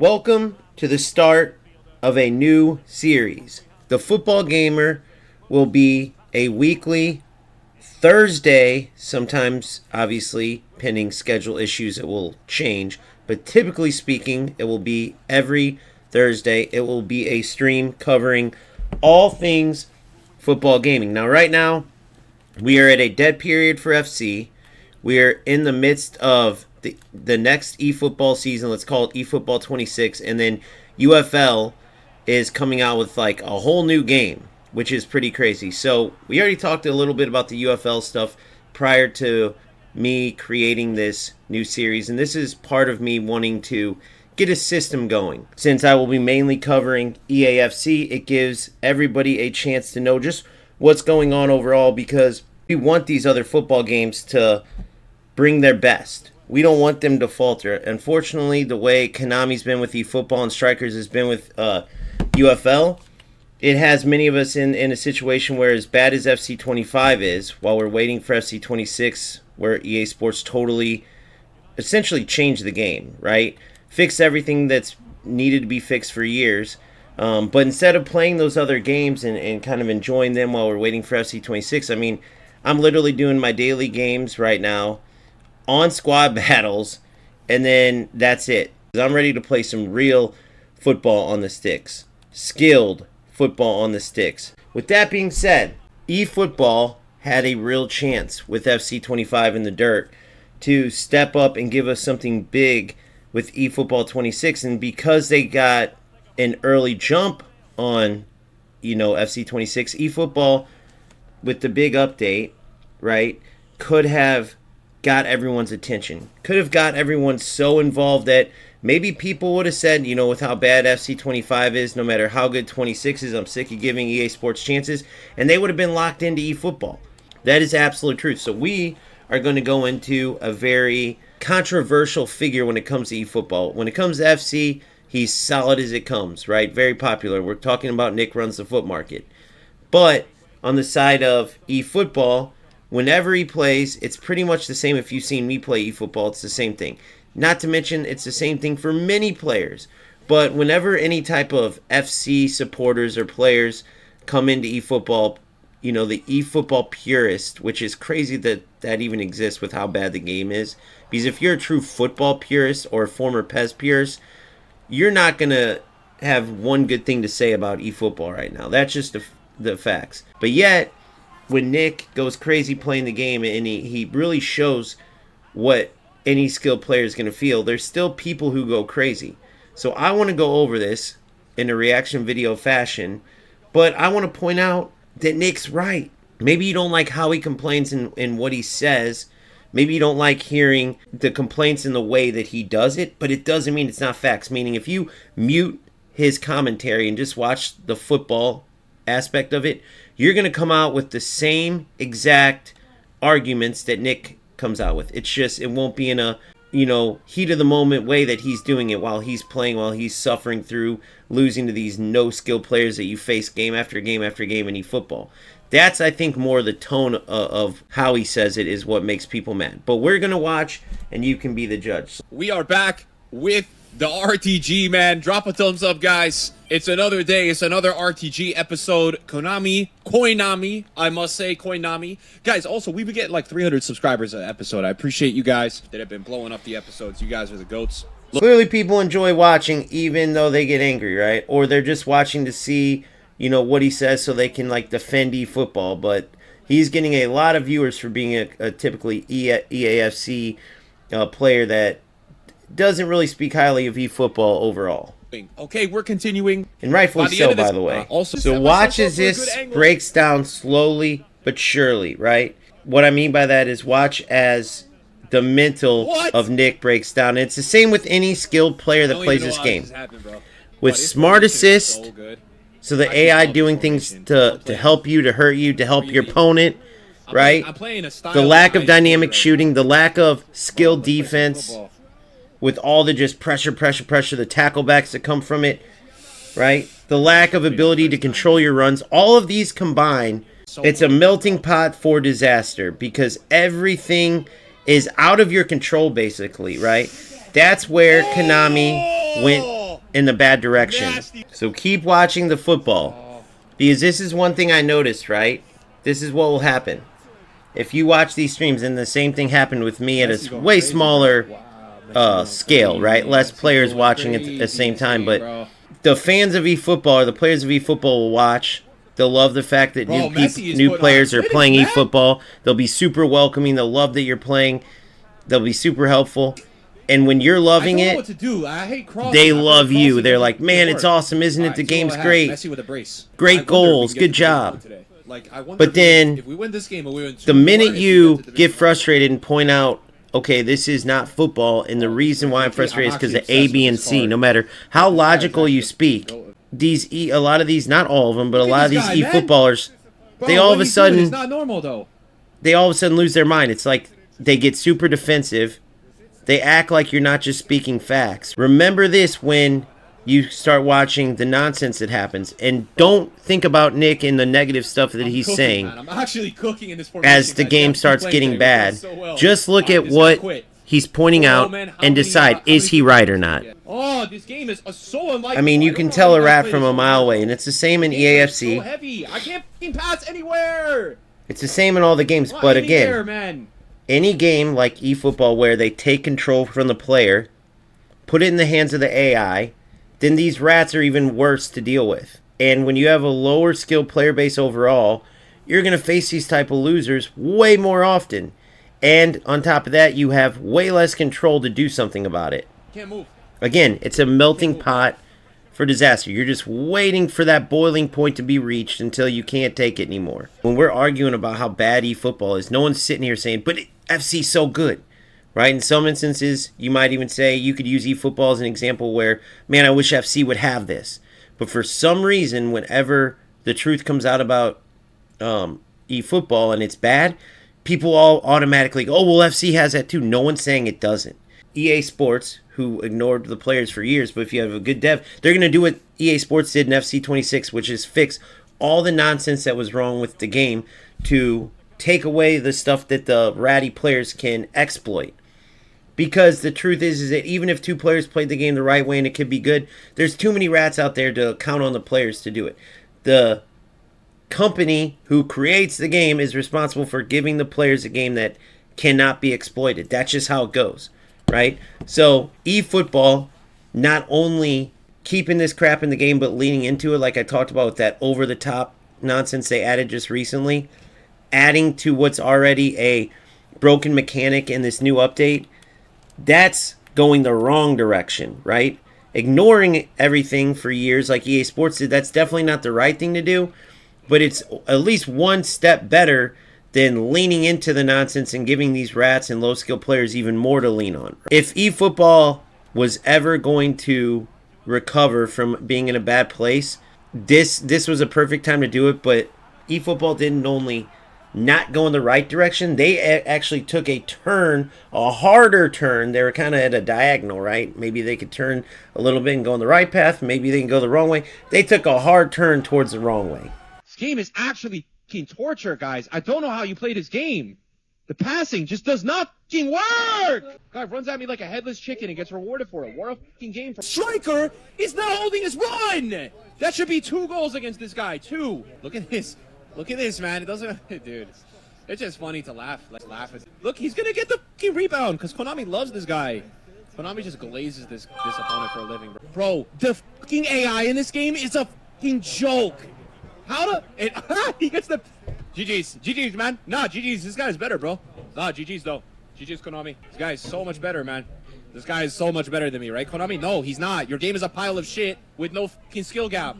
Welcome to the start of a new series. The Football Gamer will be a weekly Thursday, sometimes obviously pending schedule issues it will change, but typically speaking it will be every Thursday. It will be a stream covering all things football gaming. Now right now we are at a dead period for FC. We are in the midst of the next eFootball season. Let's call it eFootball 26, and then UFL is coming out with like a whole new game, which is pretty crazy. So we already talked a little bit about the UFL stuff prior to me creating this new series, and this is part of me wanting to get a system going. Since I will be mainly covering Eafc, it gives everybody a chance to know just what's going on overall, because we want these other football games to bring their best. We don't want them to falter. Unfortunately, the way Konami's been with eFootball and Strikers has been with UFL, it has many of us in a situation where, as bad as FC 25 is, while we're waiting for FC 26, where EA Sports totally, essentially changed the game, right? Fixed everything that's needed to be fixed for years. But instead of playing those other games and kind of enjoying them while we're waiting for FC 26, I mean, I'm literally doing my daily games right now on squad battles, and then that's it. I'm ready to play some real football on the sticks. Skilled football on the sticks. With that being said, eFootball had a real chance with FC 25 in the dirt to step up and give us something big with eFootball 26, and because they got an early jump on, FC 26, eFootball with the big update, right, could have got everyone's attention. Could have got everyone so involved that maybe people would have said, with how bad FC 25 is, no matter how good 26 is, I'm sick of giving EA Sports chances, and they would have been locked into eFootball. That is absolute truth. So we are going to go into a very controversial figure when it comes to eFootball. When it comes to FC, he's solid as it comes, right? Very popular. We're talking about Nick runs the foot market. But on the side of eFootball, whenever he plays, it's pretty much the same. If you've seen me play eFootball, it's the same thing. Not to mention, it's the same thing for many players. But whenever any type of FC supporters or players come into eFootball, the eFootball purist, which is crazy that even exists with how bad the game is. Because if you're a true football purist or a former PES purist, you're not going to have one good thing to say about eFootball right now. That's just the facts. But yet, when Nick goes crazy playing the game and he really shows what any skilled player is going to feel, there's still people who go crazy. So I want to go over this in a reaction video fashion, but I want to point out that Nick's right. Maybe you don't like how he complains in what he says. Maybe you don't like hearing the complaints in the way that he does it, but it doesn't mean it's not facts. Meaning if you mute his commentary and just watch the football aspect of it, you're going to come out with the same exact arguments that Nick comes out with. It's just, it won't be in a, heat of the moment way that he's doing it while he's playing, while he's suffering through losing to these no-skill players that you face game after game after game in eFootball. That's, I think, more the tone of how he says it is what makes people mad. But we're going to watch, and you can be the judge. We are back with the RTG, man. Drop a thumbs up, guys. It's another day. It's another RTG episode. Koinami, I must say, Koinami. Guys, also, we would get like 300 subscribers an episode. I appreciate you guys that have been blowing up the episodes. You guys are the GOATs. Clearly, people enjoy watching even though they get angry, right? Or they're just watching to see, what he says so they can, defend eFootball. But he's getting a lot of viewers for being a typically EAFC player that doesn't really speak highly of eFootball overall. Okay, we're continuing. And rightfully so, by the way. So watch as this breaks down slowly but surely, right? What I mean by that is watch as the mental of Nick breaks down. And it's the same with any skilled player that plays this game. With smart assist, so the AI doing things to help you, to hurt you, to help your opponent, right? The lack of dynamic shooting, the lack of skilled defense, with all the just pressure, the tackle backs that come from it, right? The lack of ability to control your runs. All of these combined, it's a melting pot for disaster because everything is out of your control, basically, right? That's where Konami went in the bad direction. Nasty. So keep watching the football. Because this is one thing I noticed, right? This is what will happen. If you watch these streams, and the same thing happened with me at a way smaller scale, right? Less players watching at the same time. But the fans of eFootball or the players of eFootball will watch. They'll love the fact that new players are playing eFootball. They'll be super welcoming. They'll love that you're playing. They'll be super helpful. And when you're loving it, what to do. I hate they love you. They're like, man, it's awesome, isn't it? The game's great. Messi with a brace. Great goals. Good job. But But then, if we win this game, we win the minute you get frustrated and point out, okay, this is not football, and the reason why I'm frustrated is because of A, B, and C. No matter how logical you speak, a lot of these, not all of them, but a lot of these eFootballers, they all of a sudden, it's not normal though. They all of a sudden lose their mind. It's like they get super defensive. They act like you're not just speaking facts. Remember this when you start watching the nonsense that happens. And don't think about Nick and the negative stuff that he's saying. Man. I'm actually cooking in this formation, as the game starts getting bad. Just look at what he's pointing out and decide, is he right or not? Oh, this game is so unlike. I mean, you can tell a rat from a mile away, and it's the same in Eafc. So heavy. I can't pass anywhere. It's the same in all the games, but again, any game like eFootball where they take control from the player, put it in the hands of the AI, then these rats are even worse to deal with. And when you have a lower skilled player base overall, you're going to face these type of losers way more often. And on top of that, you have way less control to do something about it. Can't move. Again, it's a melting pot for disaster. You're just waiting for that boiling point to be reached until you can't take it anymore. When we're arguing about how bad eFootball is, no one's sitting here saying, but FC's so good, right? In some instances, you might even say you could use eFootball as an example where, man, I wish FC would have this. But for some reason, whenever the truth comes out about eFootball and it's bad, people all automatically go, oh, well, FC has that too. No one's saying it doesn't. EA Sports, who ignored the players for years, but if you have a good dev, they're going to do what EA Sports did in FC 26, which is fix all the nonsense that was wrong with the game to take away the stuff that the ratty players can exploit. Because the truth is that even if two players played the game the right way and it could be good, there's too many rats out there to count on the players to do it. The company who creates the game is responsible for giving the players a game that cannot be exploited. That's just how it goes, right? So eFootball, not only keeping this crap in the game, but leaning into it, like I talked about with that over-the-top nonsense they added just recently, adding to what's already a broken mechanic in this new update, that's going the wrong direction, right? Ignoring everything for years like EA Sports did, that's definitely not the right thing to do, but it's at least one step better than leaning into the nonsense and giving these rats and low-skill players even more to lean on. If eFootball was ever going to recover from being in a bad place, this was a perfect time to do it, but eFootball didn't only not go in the right direction, they actually took a turn, a harder turn. They were kind of at a diagonal, right? Maybe they could turn a little bit and go in the right path. Maybe they can go the wrong way. They took a hard turn towards the wrong way. This game is actually fucking torture, guys. I don't know how you play this game. The passing just does not fucking work. Guy runs at me like a headless chicken and gets rewarded for it. What a fucking game. Striker is not holding his run. That should be 2 goals against this guy. 2. Look at this. Look at this, man. It doesn't, dude. It's just funny to laugh. Like laugh. Look, he's gonna get the fucking rebound because Konami loves this guy. Konami just glazes this opponent for a living, bro. The fucking AI in this game is a fucking joke. How to? He gets the GG's, man. Nah, GG's. This guy's better, bro. Nah, GG's though. GG's Konami. This guy is so much better, man. This guy is so much better than me, right? Konami, no, he's not. Your game is a pile of shit with no fucking skill gap.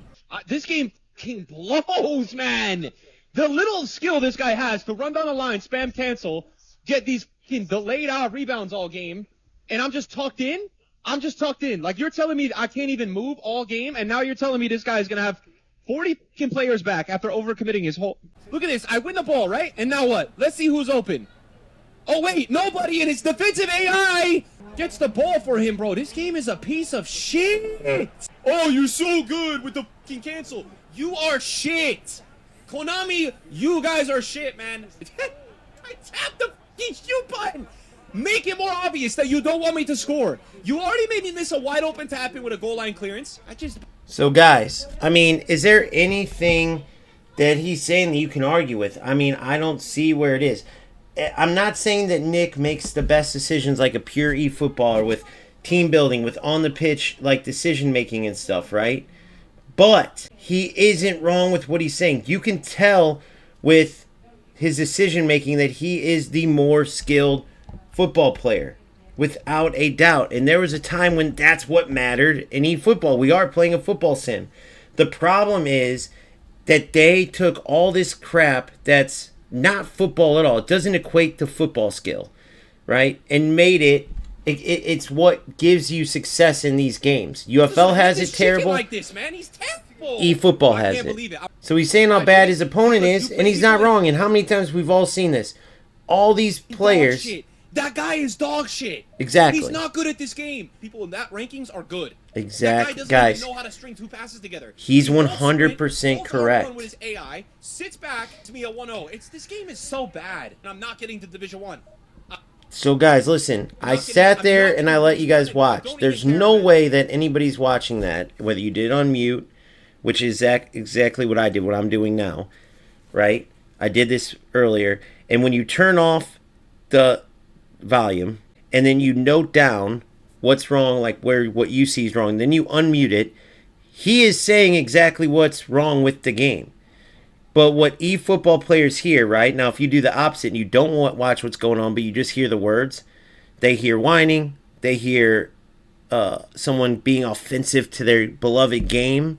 This game fucking blows, man. The little skill this guy has to run down the line, spam cancel, get these fucking delayed out rebounds all game, and I'm just tucked in. I'm just tucked in. Like, you're telling me I can't even move all game, and now you're telling me this guy is going to have 40 fucking players back after overcommitting his whole... Look at this. I win the ball, right? And now what? Let's see who's open. Oh, wait. Nobody in his defensive AI gets the ball for him, bro. This game is a piece of shit. Oh, you're so good with the fucking cancel. You are shit. Konami, you guys are shit, man. I tapped the fucking shoot button. Make it more obvious that you don't want me to score. You already made me miss a wide open tap in with a goal line clearance. So, guys, I mean, is there anything that he's saying that you can argue with? I mean, I don't see where it is. I'm not saying that Nick makes the best decisions like a pure eFootballer with team building, with on the pitch, like decision making and stuff, right? But he isn't wrong with what he's saying. You can tell with his decision making that he is the more skilled football player, without a doubt. And there was a time when that's what mattered in eFootball. We are playing a football sim. The problem is that they took all this crap that's not football at all. It doesn't equate to football skill, right? And made it's what gives you success in these games. UFL has it terrible. Like this, man. He's terrible. eFootball has it. So he's saying how bad his opponent is, and he's not wrong. And how many times we've all seen this? All these players. That guy is dog shit. Exactly. He's not good at this game. People in that rankings are good. Exactly. That guy Guys, doesn't even know how to string two passes together. He's 100% correct. With his AI, sits back to me at 1-0. This game is so bad, and I'm not getting to Division 1. So, guys, listen. I sat there and I let you guys watch. There's no way that anybody's watching that, whether you did on mute, which is exactly what I did, what I'm doing now, right? I did this earlier. And when you turn off the volume and then you note down what's wrong, like what you see is wrong, then you unmute it, he is saying exactly what's wrong with the game. But what eFootball players hear, right now, if you do the opposite and you don't watch what's going on but you just hear the words, they hear whining, they hear someone being offensive to their beloved game,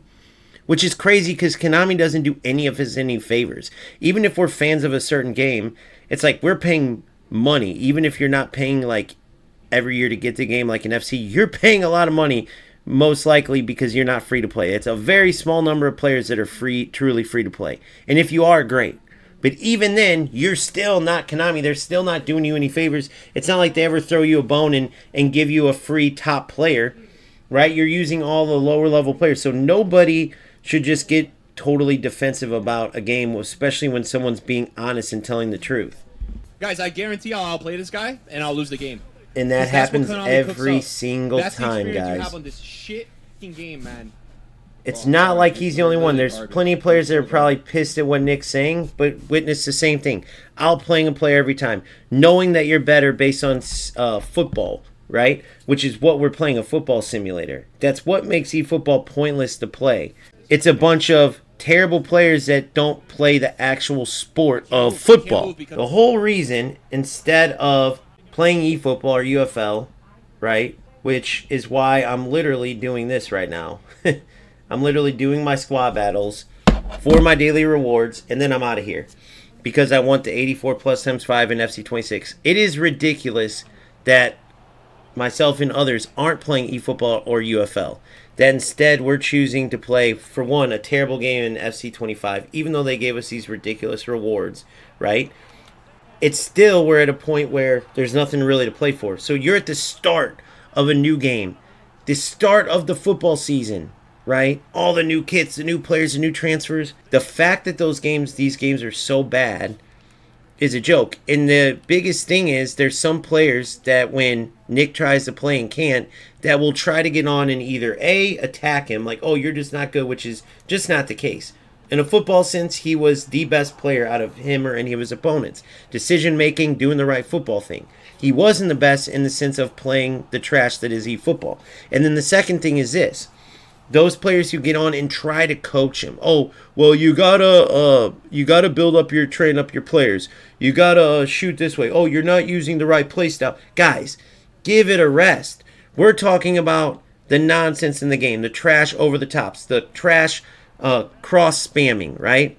which is crazy because Konami doesn't do any of us any favors. Even if we're fans of a certain game, it's like we're paying money. Even if you're not paying like every year to get the game like an FC, you're paying a lot of money, most likely because you're not free to play. It's a very small number of players that are truly free to play. And if you are, great. But even then, you're still not Konami. They're still not doing you any favors. It's not like they ever throw you a bone and give you a free top player, right? You're using all the lower level players. So nobody should just get totally defensive about a game, especially when someone's being honest and telling the truth. Guys, I guarantee I'll outplay this guy and I'll lose the game. And that happens every single time, guys. That's the experience you have on this shit game, man. It's not like he's the only one. There's plenty of players that are probably pissed at what Nick's saying, but witness the same thing. Outplaying a player every time, knowing that you're better based on football, right? Which is what we're playing, a football simulator. That's what makes eFootball pointless to play. It's a bunch of terrible players that don't play the actual sport of football. The whole reason, instead of playing eFootball or UFL, right, which is why I'm literally doing this right now. I'm literally doing my squad battles for my daily rewards, and then I'm out of here because I want the 84 plus times 5 in FC 26. It is ridiculous that myself and others aren't playing eFootball or UFL. That instead we're choosing to play, for one, a terrible game in FC 25, even though they gave us these ridiculous rewards, right? It's still, we're at a point where there's nothing really to play for. So you're at the start of a new game, the start of the football season, right? All the new kits, the new players, the new transfers. The fact that these games are so bad is a joke. And the biggest thing is there's some players that when Nick tries to play and can't, that will try to get on and either A, attack him, like, oh, you're just not good, which is just not the case. In a football sense, he was the best player out of him or any of his opponents. Decision making, doing the right football thing. He wasn't the best in the sense of playing the trash that is eFootball. And then the second thing is this. Those players who get on and try to coach him. Oh, well, you gotta build up train up your players. You gotta shoot this way. Oh, you're not using the right play style. Guys, give it a rest. We're talking about the nonsense in the game, the trash over the tops, the trash cross spamming, right?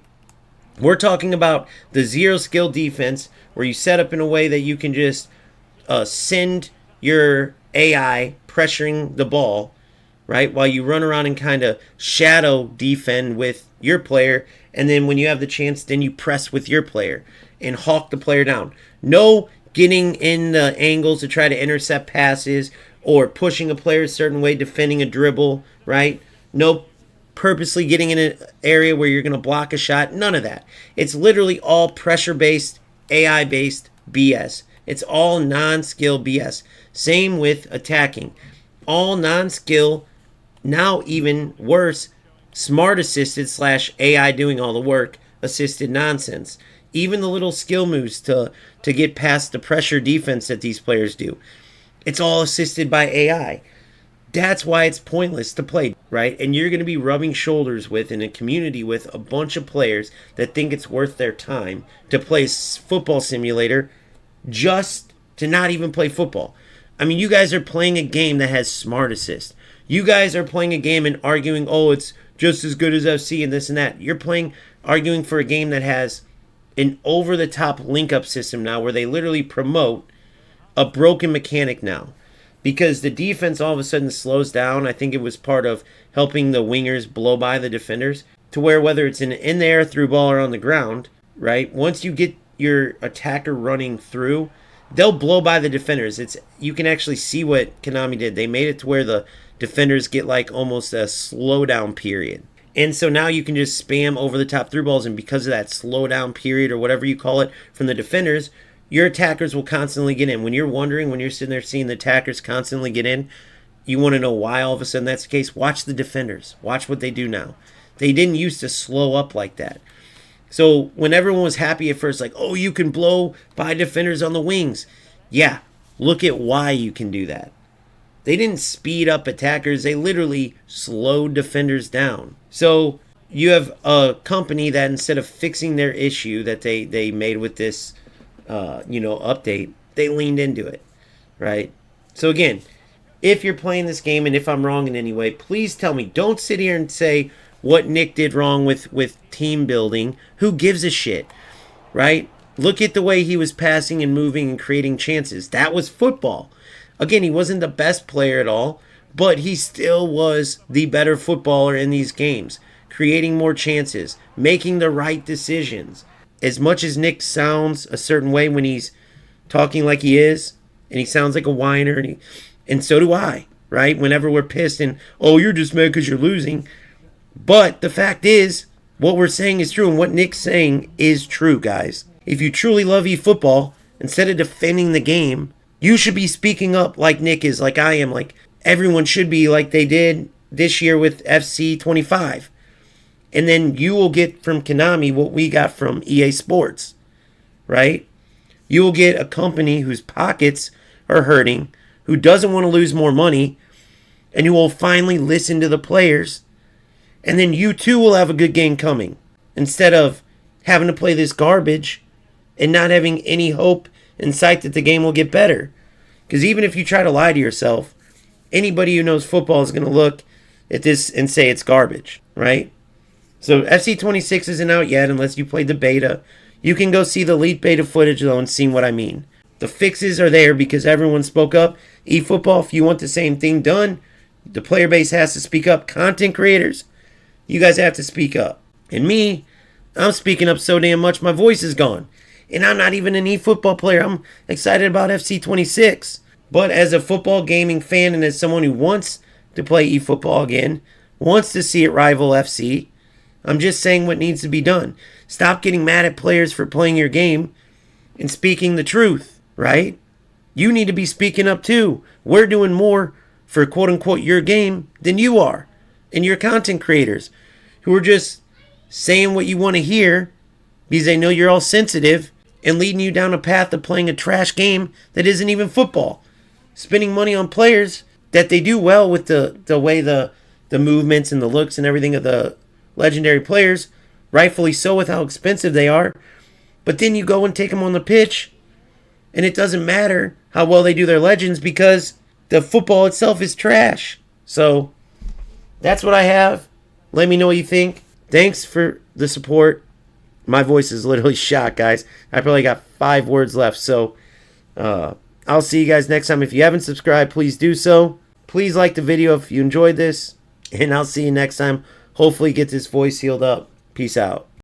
We're talking about the zero skill defense where you set up in a way that you can just send your AI pressuring the ball, right? While you run around and kind of shadow defend with your player. And then when you have the chance, then you press with your player and hawk the player down. No getting in the angles to try to intercept passes or pushing a player a certain way, defending a dribble, right? No purposely getting in an area where you're going to block a shot. None of that. It's literally all pressure-based, AI-based BS. It's all non-skill BS. Same with attacking. All non-skill, now even worse, smart assisted / AI doing all the work, assisted nonsense. Even the little skill moves to get past the pressure defense that these players do. It's all assisted by AI. That's why it's pointless to play, right? And you're going to be rubbing shoulders with, in a community with, a bunch of players that think it's worth their time to play football simulator just to not even play football. I mean, you guys are playing a game that has smart assist. You guys are playing a game and arguing, oh, it's just as good as FC and this and that. You're arguing for a game that has an over-the-top link-up system now where they literally promote a broken mechanic now. Because the defense all of a sudden slows down. I think it was part of helping the wingers blow by the defenders, to where whether it's in the air, through ball, or on the ground, right? Once you get your attacker running through, they'll blow by the defenders. You can actually see what Konami did. They made it to where the defenders get like almost a slowdown period. And so now you can just spam over the top through balls, and because of that slowdown period or whatever you call it from the defenders, your attackers will constantly get in. When you're wondering, when you're sitting there seeing the attackers constantly get in, you want to know why all of a sudden that's the case. Watch the defenders. Watch what they do now. They didn't used to slow up like that. So when everyone was happy at first, like, oh, you can blow by defenders on the wings. Yeah, look at why you can do that. They didn't speed up attackers. They literally slowed defenders down. So you have a company that, instead of fixing their issue that they made with this update, they leaned into it, right? So again, if you're playing this game and if I'm wrong in any way, please tell me. Don't sit here and say what Nick did wrong with team building. Who gives a shit, right? Look at the way he was passing and moving and creating chances. That was football. Again, he wasn't the best player at all, but he still was the better footballer in these games, creating more chances, making the right decisions. As much as Nick sounds a certain way when he's talking like he is, and he sounds like a whiner, and so do I, right? Whenever we're pissed and, oh, you're just mad because you're losing. But the fact is, what we're saying is true, and what Nick's saying is true, guys. If you truly love eFootball, instead of defending the game, you should be speaking up like Nick is, like I am, like everyone should be, like they did this year with FC 25. And then you will get from Konami what we got from EA Sports, right? You will get a company whose pockets are hurting, who doesn't want to lose more money, and who will finally listen to the players. And then you too will have a good game coming, instead of having to play this garbage and not having any hope in sight that the game will get better. Because even if you try to lie to yourself, anybody who knows football is going to look at this and say it's garbage, right? So FC 26 isn't out yet unless you played the beta. You can go see the elite beta footage though and see what I mean. The fixes are there because everyone spoke up. eFootball, if you want the same thing done, the player base has to speak up. Content creators, you guys have to speak up. And me, I'm speaking up so damn much my voice is gone. And I'm not even an eFootball player. I'm excited about FC 26. But as a football gaming fan and as someone who wants to play eFootball again, wants to see it rival FC, I'm just saying what needs to be done. Stop getting mad at players for playing your game and speaking the truth, right? You need to be speaking up too. We're doing more for quote-unquote your game than you are. And your content creators who are just saying what you want to hear because they know you're all sensitive and leading you down a path of playing a trash game that isn't even football. Spending money on players that they do well with the way the movements and the looks and everything of the legendary players, rightfully so with how expensive they are. But then you go and take them on the pitch, and it doesn't matter how well they do their legends because the football itself is trash. So that's what I have. Let me know what you think. Thanks for the support. My voice is literally shot, guys. I probably got 5 words left. So I'll see you guys next time. If you haven't subscribed, please do so. Please like the video if you enjoyed this. And I'll see you next time. Hopefully get this voice healed up. Peace out.